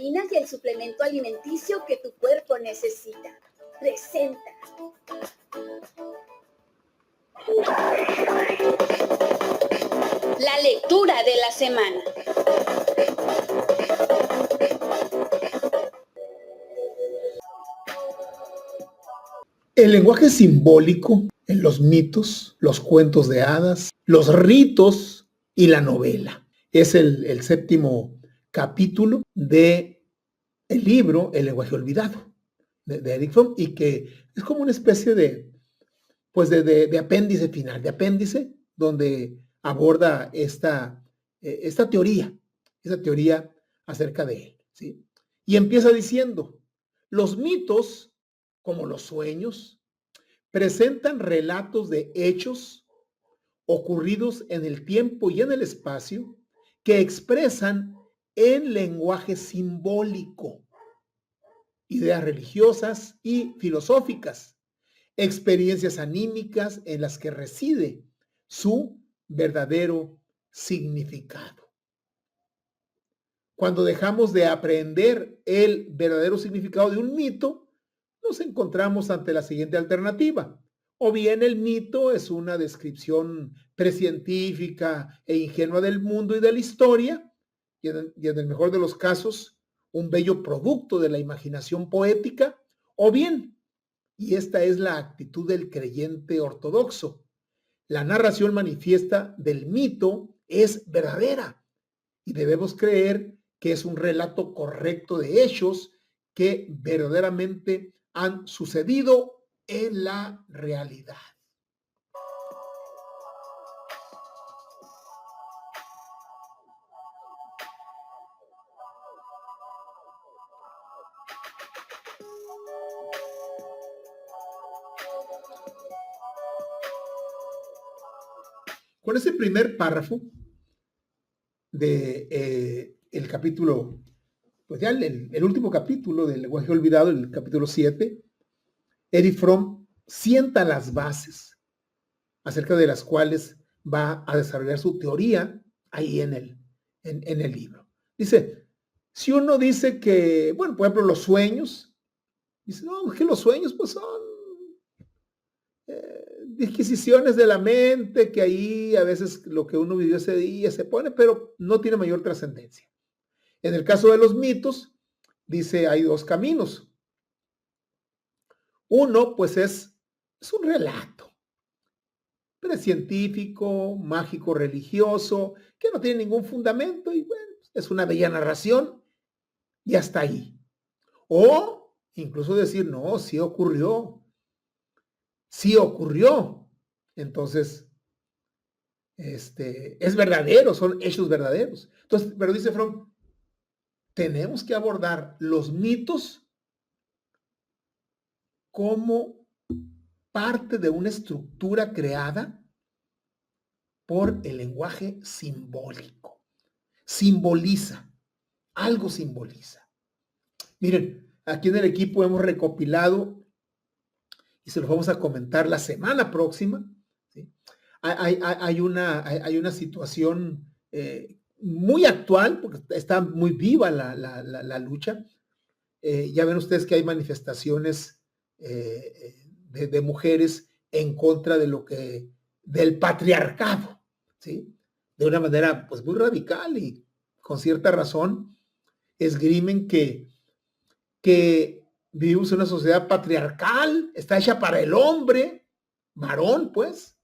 vitaminas y el suplemento alimenticio que tu cuerpo necesita. Presenta. La lectura de la semana. El lenguaje simbólico en los mitos, los cuentos de hadas, los ritos y la novela. Es el séptimo capítulo de el libro El lenguaje olvidado de Erich Fromm, y que es como una especie de apéndice final, de apéndice donde aborda esta teoría, esa teoría acerca de él, ¿sí? Y empieza diciendo, los mitos, como los sueños, presentan relatos de hechos ocurridos en el tiempo y en el espacio que expresan en lenguaje simbólico ideas religiosas y filosóficas, experiencias anímicas en las que reside su verdadero significado. Cuando dejamos de aprender el verdadero significado de un mito, nos encontramos ante la siguiente alternativa. O bien el mito es una descripción precientífica e ingenua del mundo y de la historia, y en el mejor de los casos, un bello producto de la imaginación poética, o bien, y esta es la actitud del creyente ortodoxo, la narración manifiesta del mito es verdadera y debemos creer que es un relato correcto de hechos que verdaderamente han sucedido en la realidad. Con ese primer párrafo de el capítulo, pues ya el último capítulo del lenguaje olvidado, el capítulo 7, Erich Fromm sienta las bases acerca de las cuales va a desarrollar su teoría ahí en el libro. Dice, si uno dice que, bueno, por ejemplo, los sueños, dice, no, es que los sueños pues son disquisiciones de la mente, que ahí a veces lo que uno vivió ese día se pone, pero no tiene mayor trascendencia. En el caso de los mitos, dice, hay dos caminos. Uno, pues es un relato precientífico, mágico, religioso, que no tiene ningún fundamento y bueno, es una bella narración y hasta ahí. O incluso decir, no, sí ocurrió. Sí ocurrió. Entonces, es verdadero, son hechos verdaderos. Entonces, pero dice Fromm, tenemos que abordar los mitos como parte de una estructura creada por el lenguaje simbólico. Simboliza, algo simboliza. Miren, aquí en el equipo hemos recopilado y se los vamos a comentar la semana próxima. ¿Sí? Hay una situación muy actual, porque está muy viva la lucha. Ya ven ustedes que hay manifestaciones de mujeres en contra del patriarcado, ¿sí? De una manera pues muy radical y con cierta razón esgrimen que vivimos en una sociedad patriarcal, está hecha para el hombre, varón pues,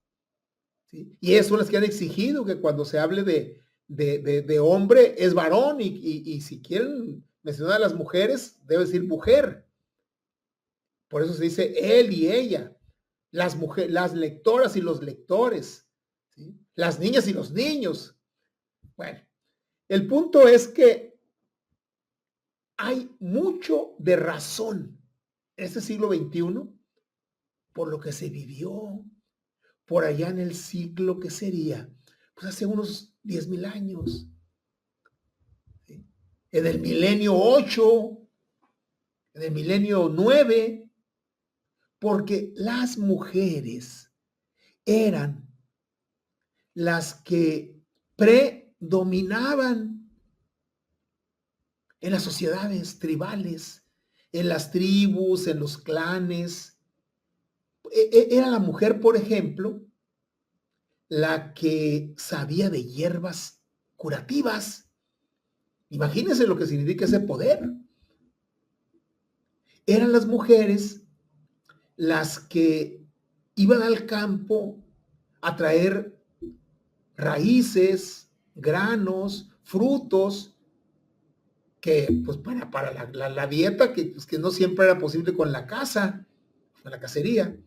¿sí? Y es son las que han exigido que cuando se hable de hombre es varón y si quieren mencionar a las mujeres, debe decir mujer. Por eso se dice él y ella, las mujeres, las lectoras y los lectores, ¿sí? Las niñas y los niños. Bueno, el punto es que hay mucho de razón en este siglo XXI por lo que se vivió por allá en el siglo que sería, pues hace unos 10,000 años, ¿sí? En el milenio 8, en el milenio 9, porque las mujeres eran las que predominaban en las sociedades tribales, en las tribus, en los clanes. Era la mujer, por ejemplo, la que sabía de hierbas curativas. Imagínense lo que significa ese poder. Eran las mujeres las que iban al campo a traer raíces, granos, frutos, que pues para la dieta, que, pues, que no siempre era posible con la caza, con la cacería.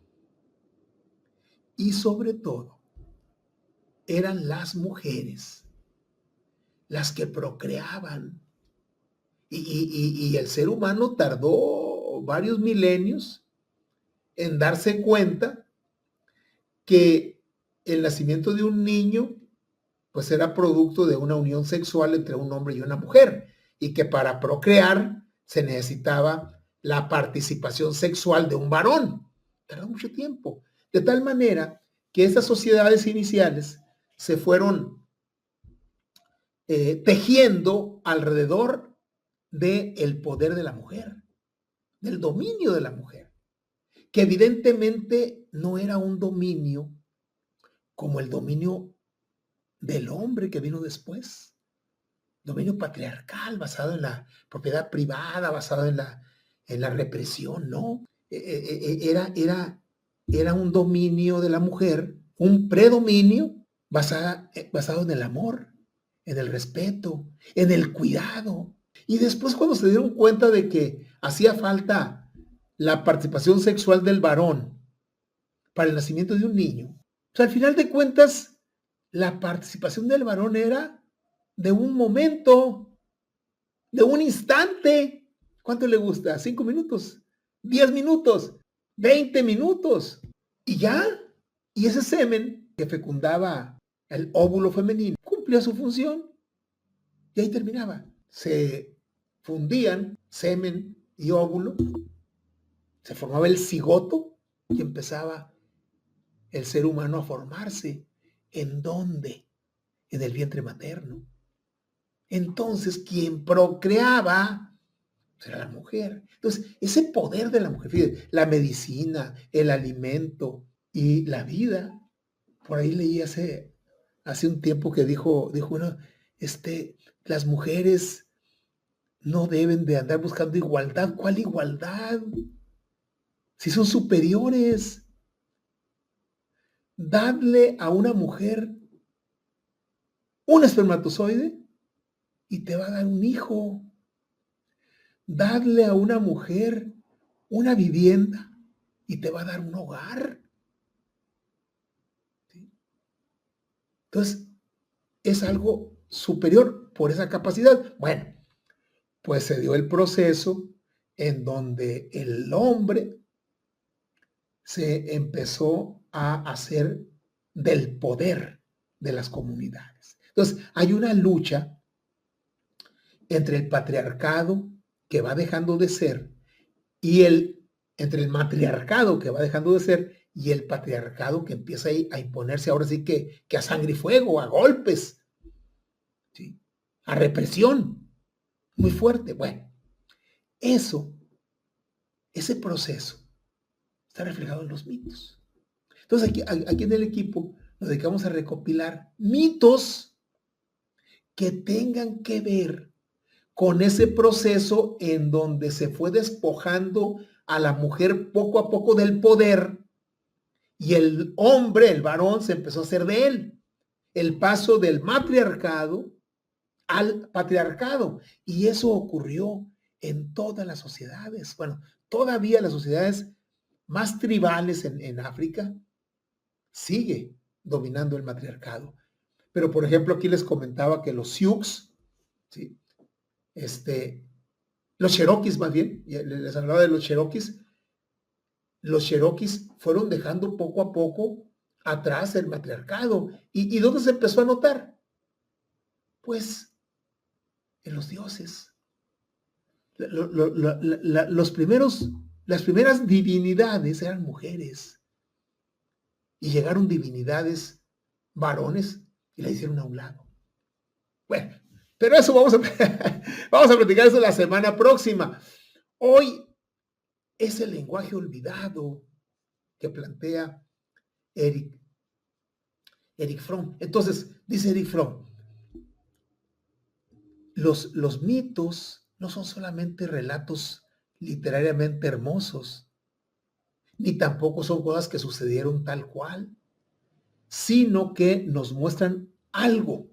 Y sobre todo, eran las mujeres las que procreaban. Y el ser humano tardó varios milenios en darse cuenta que el nacimiento de un niño pues era producto de una unión sexual entre un hombre y una mujer, y que para procrear se necesitaba la participación sexual de un varón. Tardó mucho tiempo, de tal manera que estas sociedades iniciales se fueron tejiendo alrededor del poder de la mujer, del dominio de la mujer, que evidentemente no era un dominio como el dominio del hombre que vino después. Dominio patriarcal basado en la propiedad privada, basado en la represión, ¿no? Era un dominio de la mujer, un predominio basado en el amor, en el respeto, en el cuidado. Y después, cuando se dieron cuenta de que hacía falta la participación sexual del varón para el nacimiento de un niño, pues al final de cuentas, la participación del varón era de un momento, de un instante. ¿Cuánto le gusta? 5 minutos, 10 minutos, 20 minutos. Y ya, y ese semen que fecundaba el óvulo femenino cumplía su función y ahí terminaba. Se fundían semen y óvulo, se formaba el cigoto y empezaba el ser humano a formarse. ¿En dónde? En el vientre materno. Entonces, quien procreaba pues, era la mujer. Entonces, ese poder de la mujer, fíjate, la medicina, el alimento y la vida. Por ahí leí hace un tiempo que dijo uno, las mujeres no deben de andar buscando igualdad. ¿Cuál igualdad? Si son superiores. Dadle a una mujer un espermatozoide y te va a dar un hijo. Dadle a una mujer una vivienda y te va a dar un hogar. ¿Sí? Entonces, es algo superior por esa capacidad. Bueno, pues se dio el proceso en donde el hombre se empezó a hacer del poder de las comunidades. Entonces, hay una lucha entre el patriarcado que va dejando de ser y entre el matriarcado que va dejando de ser y el patriarcado que empieza a imponerse ahora sí que a sangre y fuego, a golpes, ¿sí? A represión muy fuerte. Bueno, ese proceso está reflejado en los mitos. Entonces aquí en el equipo nos dedicamos a recopilar mitos que tengan que ver con ese proceso en donde se fue despojando a la mujer poco a poco del poder y el hombre, el varón, se empezó a hacer de él. El paso del matriarcado al patriarcado. Y eso ocurrió en todas las sociedades. Bueno, todavía las sociedades más tribales en África sigue dominando el matriarcado. Pero, por ejemplo, aquí les comentaba que los Sioux, ¿sí? Los Cherokees más bien, les hablaba de los Cherokees fueron dejando poco a poco atrás el matriarcado. ¿Y dónde se empezó a notar? Pues en los dioses. Las primeras divinidades eran mujeres y llegaron divinidades varones y la hicieron a un lado. Bueno, Pero eso vamos a, vamos a platicar eso la semana próxima. Hoy es el lenguaje olvidado que plantea Eric Fromm. Entonces, dice Eric Fromm, los mitos no son solamente relatos literariamente hermosos, ni tampoco son cosas que sucedieron tal cual, sino que nos muestran algo.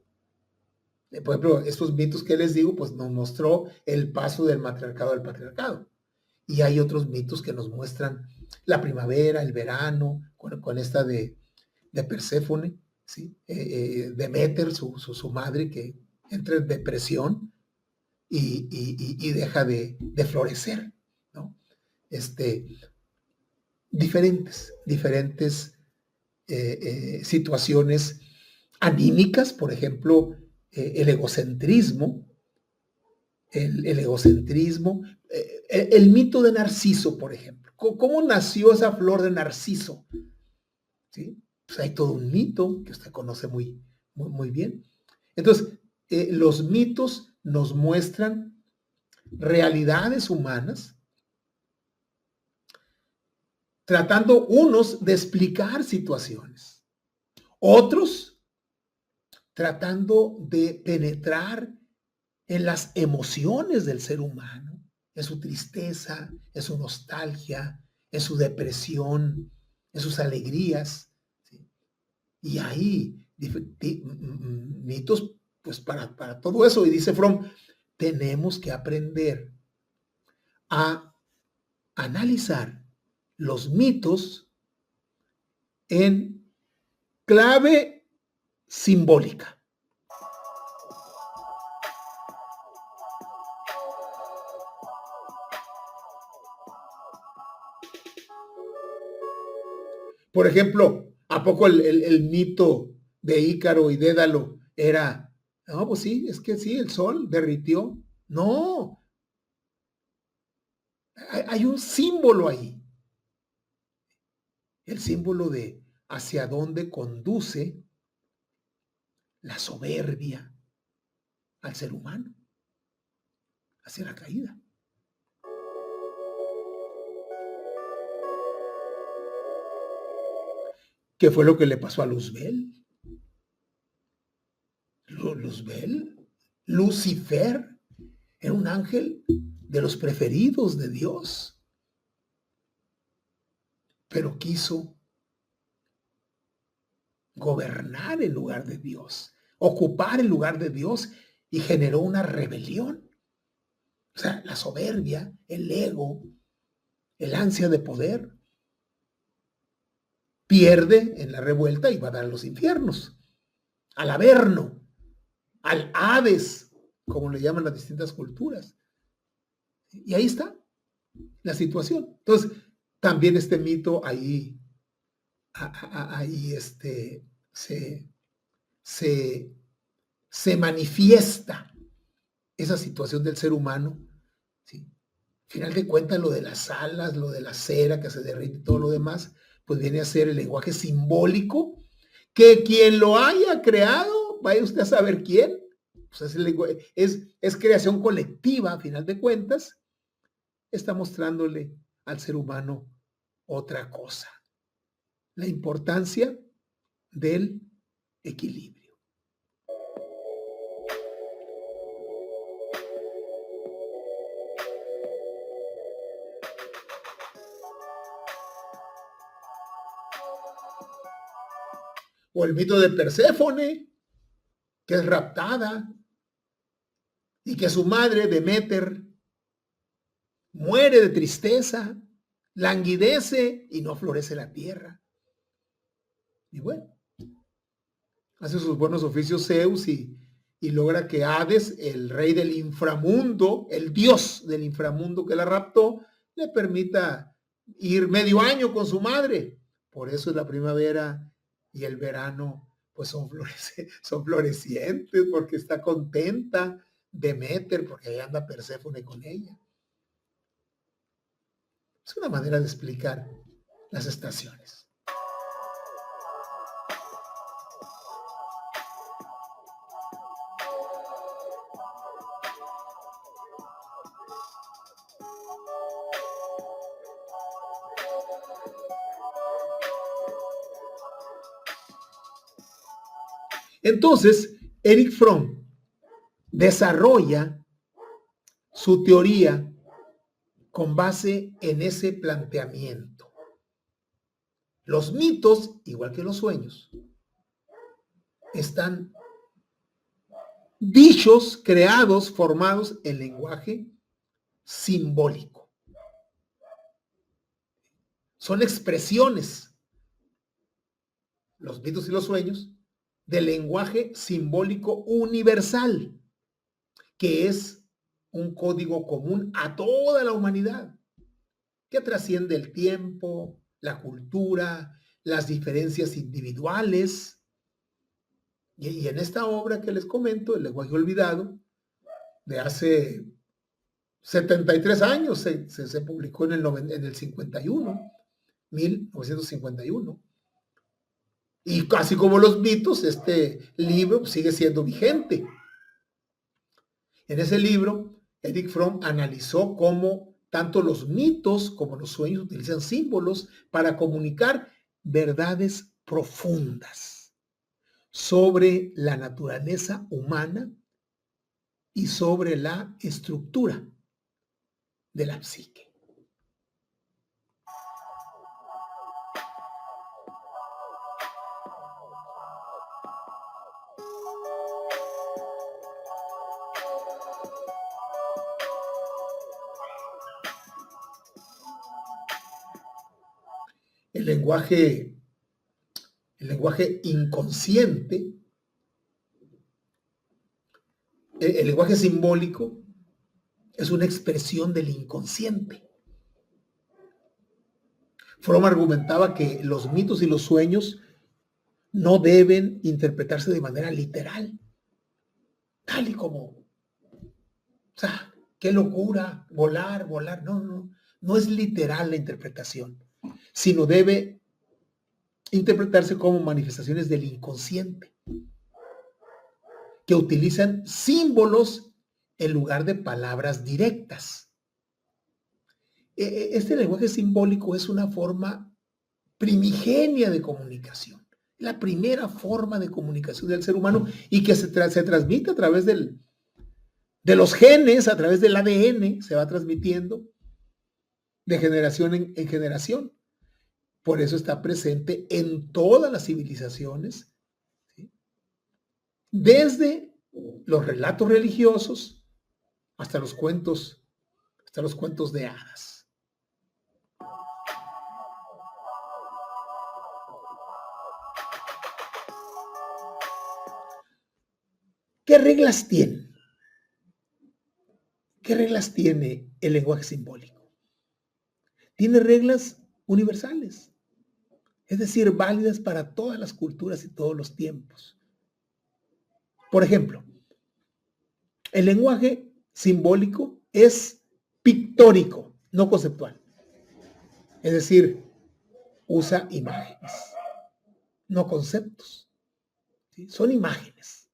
Por ejemplo, estos mitos que les digo, pues nos mostró el paso del matriarcado al patriarcado. Y hay otros mitos que nos muestran la primavera, el verano, con esta de Perséfone, ¿sí? Deméter, su madre, que entra en depresión y deja de florecer, ¿no? Diferentes situaciones anímicas, por ejemplo, el egocentrismo, el mito de Narciso, por ejemplo. ¿Cómo nació esa flor de Narciso? ¿Sí? Pues hay todo un mito que usted conoce muy bien. Entonces, los mitos nos muestran realidades humanas, tratando unos de explicar situaciones, otros tratando de penetrar en las emociones del ser humano, en su tristeza, en su nostalgia, en su depresión, en sus alegrías. ¿Sí? Y ahí, mitos, pues para todo eso. Y dice Fromm, tenemos que aprender a analizar los mitos en clave simbólica. Por ejemplo, ¿a poco el mito de Ícaro y Dédalo era, no, pues sí, es que sí, el sol derritió? No, hay un símbolo ahí, el símbolo de hacia dónde conduce la soberbia al ser humano, hacia la caída. ¿Qué fue lo que le pasó a Luzbel? Luzbel, Lucifer, era un ángel de los preferidos de Dios, pero quiso gobernar en lugar de Dios, ocupar el lugar de Dios y generó una rebelión. O sea, la soberbia, el ego, el ansia de poder, pierde en la revuelta y va a dar a los infiernos, al Averno, al Hades, como le llaman las distintas culturas. Y ahí está la situación. Entonces, también este mito ahí se, se, se manifiesta esa situación del ser humano, ¿sí? Al final de cuentas, lo de las alas, lo de la cera que se derrite y todo lo demás, pues viene a ser el lenguaje simbólico que quien lo haya creado, vaya usted a saber quién, pues es creación colectiva, a final de cuentas, está mostrándole al ser humano otra cosa, la importancia del equilibrio. O el mito de Perséfone, que es raptada y que su madre, Deméter, muere de tristeza, languidece y no florece la tierra. Y bueno, hace sus buenos oficios Zeus y logra que Hades, el rey del inframundo, el dios del inframundo que la raptó, le permita ir medio año con su madre. Por eso la primavera y el verano pues son florecientes, porque está contenta Deméter, porque ahí anda Perséfone con ella. Es una manera de explicar las estaciones. Entonces, Erich Fromm desarrolla su teoría con base en ese planteamiento. Los mitos, igual que los sueños, están dichos, creados, formados en lenguaje simbólico. Son expresiones, los mitos y los sueños, del lenguaje simbólico universal, que es un código común a toda la humanidad, que trasciende el tiempo, la cultura, las diferencias individuales. Y en esta obra que les comento, El lenguaje olvidado, de hace 73 años, se publicó en el 51, 1951. Y casi como los mitos, este libro sigue siendo vigente. En ese libro, Erich Fromm analizó cómo tanto los mitos como los sueños utilizan símbolos para comunicar verdades profundas sobre la naturaleza humana y sobre la estructura de la psique. El lenguaje inconsciente, el lenguaje simbólico es una expresión del inconsciente. Fromm argumentaba que los mitos y los sueños no deben interpretarse de manera literal, tal y como, o sea, qué locura, volar, no es literal la interpretación, sino debe interpretarse como manifestaciones del inconsciente, que utilizan símbolos en lugar de palabras directas. Este lenguaje simbólico es una forma primigenia de comunicación, la primera forma de comunicación del ser humano y que se transmite a través de los genes, a través del ADN, se va transmitiendo de generación en generación. Por eso está presente en todas las civilizaciones, ¿sí? Desde los relatos religiosos hasta los cuentos de hadas. ¿Qué reglas tienen? ¿Qué reglas tiene el lenguaje simbólico? Tiene reglas universales, es decir, válidas para todas las culturas y todos los tiempos. Por ejemplo, el lenguaje simbólico es pictórico, no conceptual. Es decir, usa imágenes, no conceptos. ¿Sí? Son imágenes.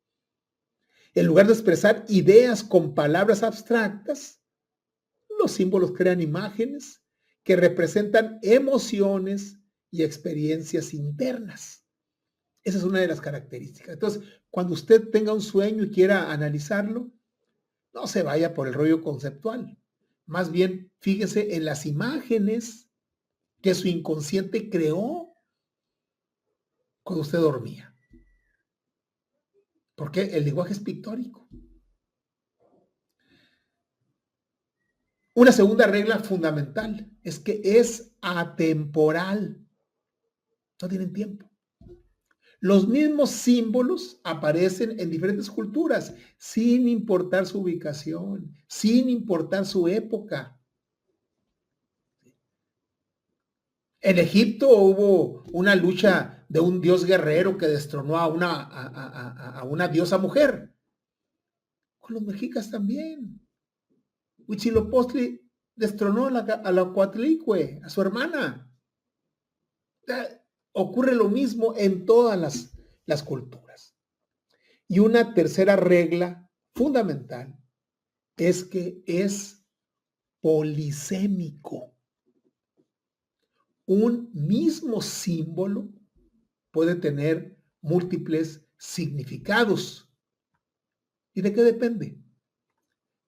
En lugar de expresar ideas con palabras abstractas, los símbolos crean imágenes que representan emociones y experiencias internas. Esa es una de las características. Entonces, cuando usted tenga un sueño y quiera analizarlo, no se vaya por el rollo conceptual. Más bien, fíjese en las imágenes que su inconsciente creó cuando usted dormía. Porque el lenguaje es pictórico. Una segunda regla fundamental es que es atemporal. No tienen tiempo. Los mismos símbolos aparecen en diferentes culturas, sin importar su ubicación, sin importar su época. En Egipto hubo una lucha de un dios guerrero que destronó a una diosa mujer. Con los mexicas también. Huitzilopochtli destronó a la Coatlicue, a su hermana. Ocurre lo mismo en todas las culturas. Y una tercera regla fundamental es que es polisémico. Un mismo símbolo puede tener múltiples significados. ¿Y de qué depende?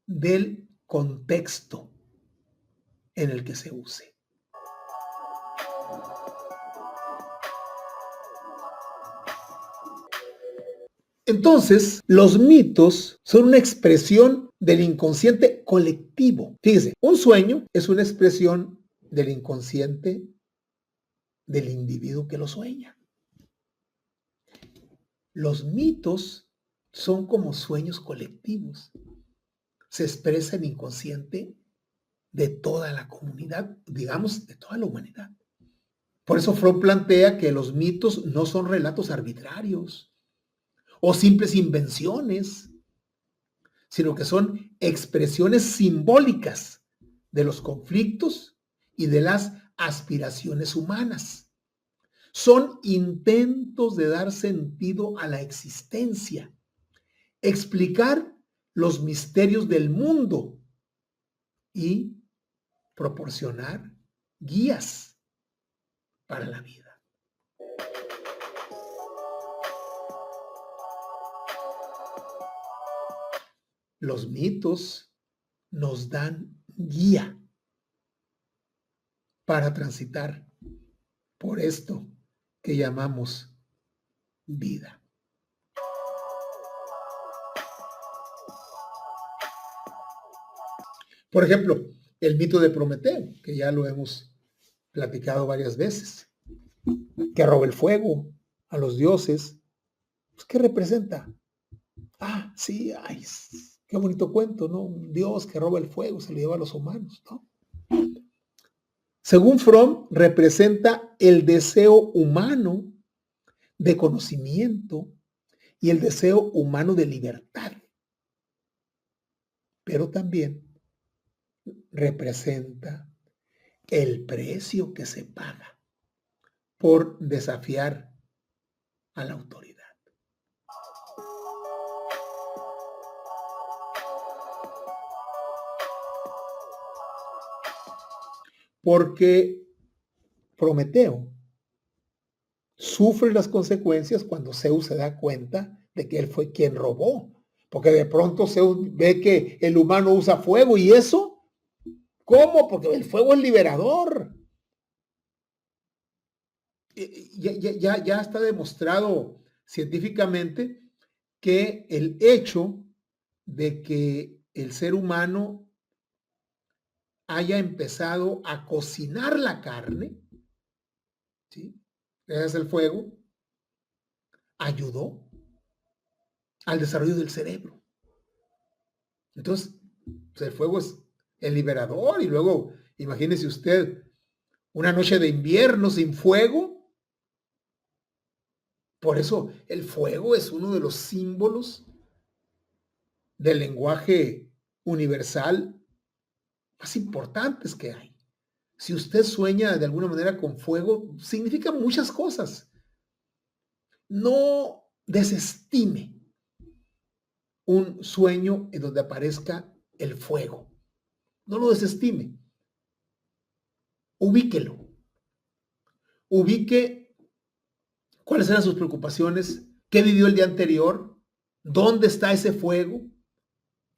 Del contexto en el que se use. Entonces, los mitos son una expresión del inconsciente colectivo. Fíjese, un sueño es una expresión del inconsciente del individuo que lo sueña. Los mitos son como sueños colectivos. Se expresa el inconsciente de toda la comunidad, digamos, de toda la humanidad. Por eso Freud plantea que los mitos no son relatos arbitrarios o simples invenciones, sino que son expresiones simbólicas de los conflictos y de las aspiraciones humanas. Son intentos de dar sentido a la existencia, explicar los misterios del mundo y proporcionar guías para la vida. Los mitos nos dan guía para transitar por esto que llamamos vida. Por ejemplo, el mito de Prometeo, que ya lo hemos platicado varias veces, que roba el fuego a los dioses. Pues, ¿qué representa? Ah, sí, ay, qué bonito cuento, ¿no? Un dios que roba el fuego, se lo lleva a los humanos, ¿no? Según Fromm, representa el deseo humano de conocimiento y el deseo humano de libertad. Pero también representa el precio que se paga por desafiar a la autoridad. Porque Prometeo sufre las consecuencias cuando Zeus se da cuenta de que él fue quien robó. Porque de pronto Zeus ve que el humano usa fuego y eso, ¿cómo? Porque el fuego es liberador. Ya está demostrado científicamente que el hecho de que el ser humano haya empezado a cocinar la carne, ¿sí?, gracias al fuego, ayudó al desarrollo del cerebro. Entonces, pues el fuego es el liberador y luego, imagínese usted, una noche de invierno sin fuego. Por eso el fuego es uno de los símbolos del lenguaje universal más importantes que hay. Si usted sueña de alguna manera con fuego, significa muchas cosas. No desestime un sueño en donde aparezca el fuego. No lo desestime. Ubíquelo. Ubique cuáles eran sus preocupaciones, qué vivió el día anterior, dónde está ese fuego,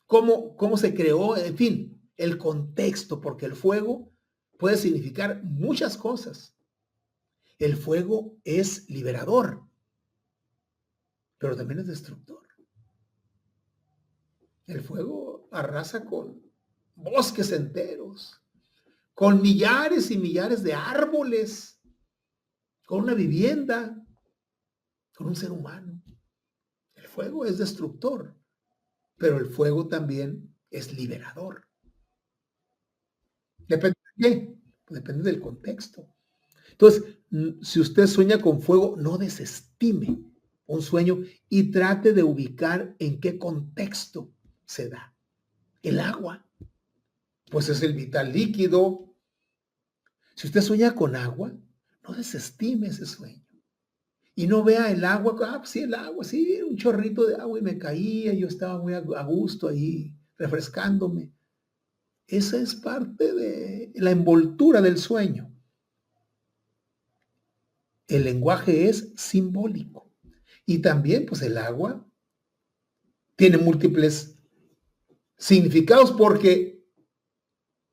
cómo se creó, en fin, el contexto, porque el fuego puede significar muchas cosas. El fuego es liberador, pero también es destructor. El fuego arrasa con bosques enteros, con millares y millares de árboles, con una vivienda, con un ser humano. El fuego es destructor, pero el fuego también es liberador. ¿Depende de qué? Depende del contexto. Entonces, si usted sueña con fuego, no desestime un sueño y trate de ubicar en qué contexto se da. El agua, pues es el vital líquido. Si usted sueña con agua, no desestime ese sueño. Y no vea el agua, pues sí, el agua, sí, un chorrito de agua y me caía, yo estaba muy a gusto ahí, refrescándome. Esa es parte de la envoltura del sueño. El lenguaje es simbólico Y también, pues el agua tiene múltiples significados porque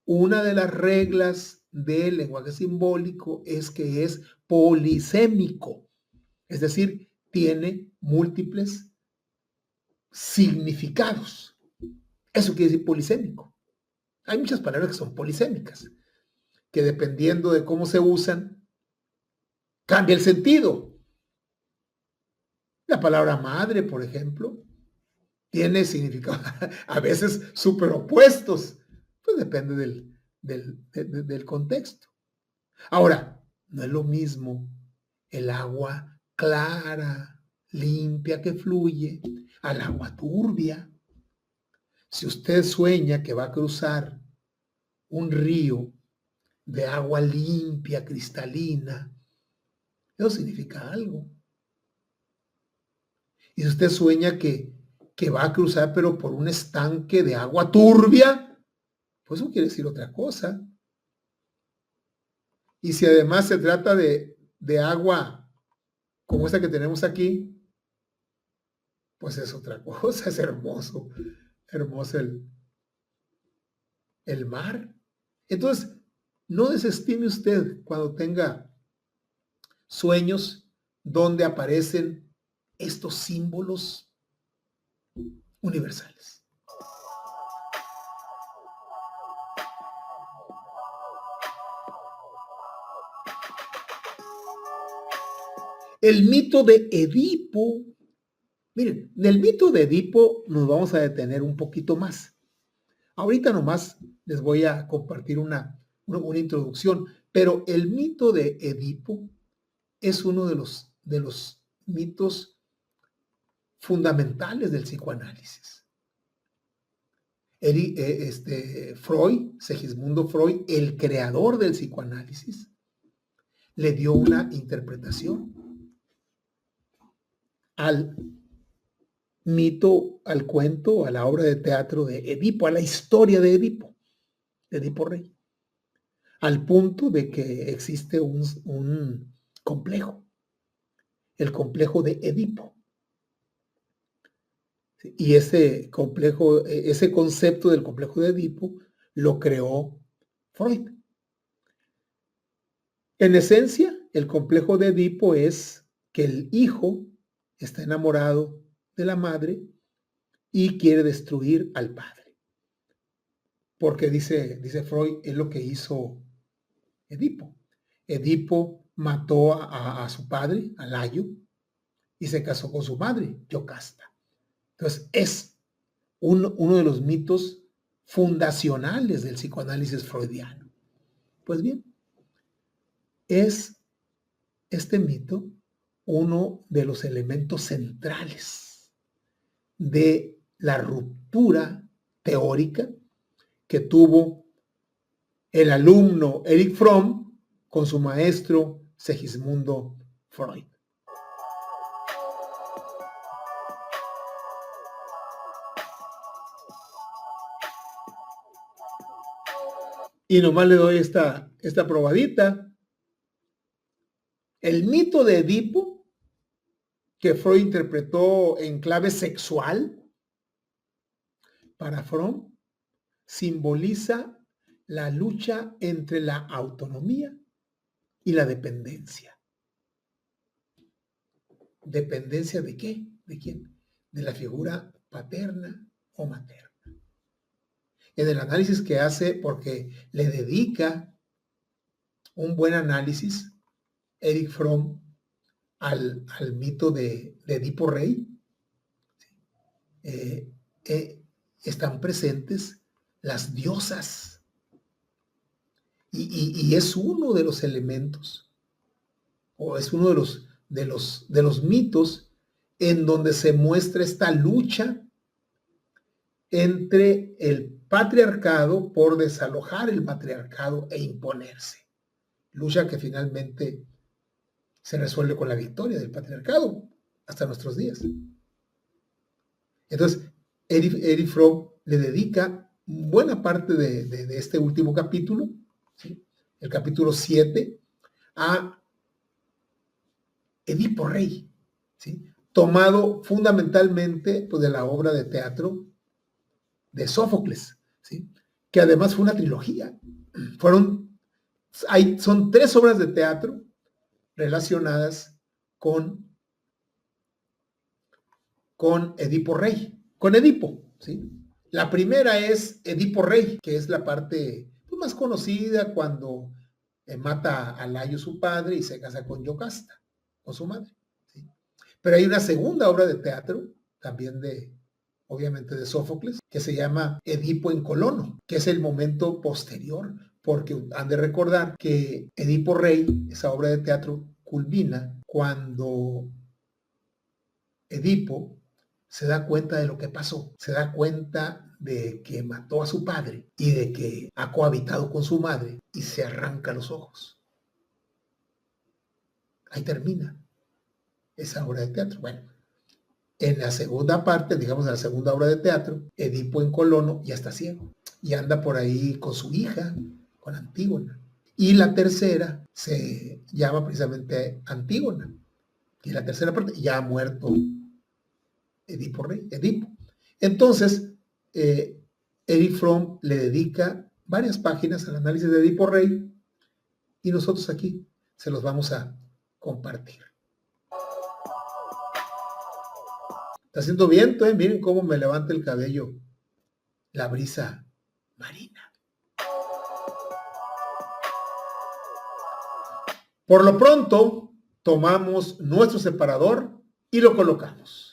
una de las reglas del lenguaje simbólico es que es polisémico, es decir, tiene múltiples significados. Eso quiere decir polisémico. Hay muchas palabras que son polisémicas, que dependiendo de cómo se usan, cambia el sentido. La palabra madre, por ejemplo, tiene significados a veces superopuestos. Pues depende del contexto. Ahora, no es lo mismo el agua clara, limpia que fluye, al agua turbia. Si usted sueña que va a cruzar un río de agua limpia, cristalina, eso significa algo. Y si usted sueña que va a cruzar, pero por un estanque de agua turbia, pues eso quiere decir otra cosa. Y si además se trata de agua como esta que tenemos aquí, pues es otra cosa, es hermoso, hermoso el mar. Entonces, no desestime usted cuando tenga sueños donde aparecen estos símbolos universales. El mito de Edipo. Miren, del mito de Edipo nos vamos a detener un poquito más. Ahorita nomás les voy a compartir una introducción, pero el mito de Edipo es uno de los mitos fundamentales del psicoanálisis. Freud, Segismundo Freud, el creador del psicoanálisis, le dio una interpretación al mito, al cuento, a la obra de teatro de Edipo, a la historia de Edipo Rey, al punto de que existe un complejo, el complejo de Edipo. Y ese complejo, ese concepto del complejo de Edipo lo creó Freud. En esencia, el complejo de Edipo es que el hijo está enamorado de la madre y quiere destruir al padre. Porque dice Freud, es lo que hizo Edipo. Edipo mató a su padre, a Layo, y se casó con su madre, Yocasta. Entonces, es uno de los mitos fundacionales del psicoanálisis freudiano. Pues bien, es este mito uno de los elementos centrales de la ruptura teórica que tuvo el alumno Erich Fromm con su maestro Segismundo Freud. Y nomás le doy esta probadita. El mito de Edipo, que Freud interpretó en clave sexual, para Fromm, simboliza la lucha entre la autonomía y la dependencia. ¿Dependencia de qué? ¿De quién? De la figura paterna o materna. En el análisis que hace, porque le dedica un buen análisis, Erich Fromm, al mito de Edipo Rey, están presentes las diosas. Y es uno de los elementos, o es uno de los mitos en donde se muestra esta lucha entre el patriarcado por desalojar el matriarcado e imponerse. Lucha que finalmente se resuelve con la victoria del patriarcado hasta nuestros días. Entonces, Erich Fromm le dedica buena parte de este último capítulo, ¿sí? El capítulo 7, a Edipo Rey, ¿sí? tomado fundamentalmente pues, de la obra de teatro de Sófocles, ¿sí? Que además fue una trilogía. Son 3 obras de teatro relacionadas con Edipo Rey, con Edipo, ¿sí? La primera es Edipo Rey, que es la parte pues, más conocida cuando mata a Layo su padre y se casa con Yocasta, con su madre, ¿sí? Pero hay una segunda obra de teatro, también obviamente de Sófocles, que se llama Edipo en Colono, que es el momento posterior, porque han de recordar que Edipo Rey, esa obra de teatro, culmina cuando Edipo se da cuenta de lo que pasó, se da cuenta de que mató a su padre y de que ha cohabitado con su madre y se arranca los ojos. Ahí termina esa obra de teatro. Bueno, en la segunda parte, digamos en la segunda obra de teatro, Edipo en Colono ya está ciego y anda por ahí con su hija, con Antígona. Y la tercera se llama precisamente Antígona. Y la tercera parte ya ha muerto Edipo Rey, Edipo. Entonces, Erich Fromm le dedica varias páginas al análisis de Edipo Rey y nosotros aquí se los vamos a compartir. Está haciendo viento, miren cómo me levanta el cabello la brisa marina. Por lo pronto, tomamos nuestro separador y lo colocamos.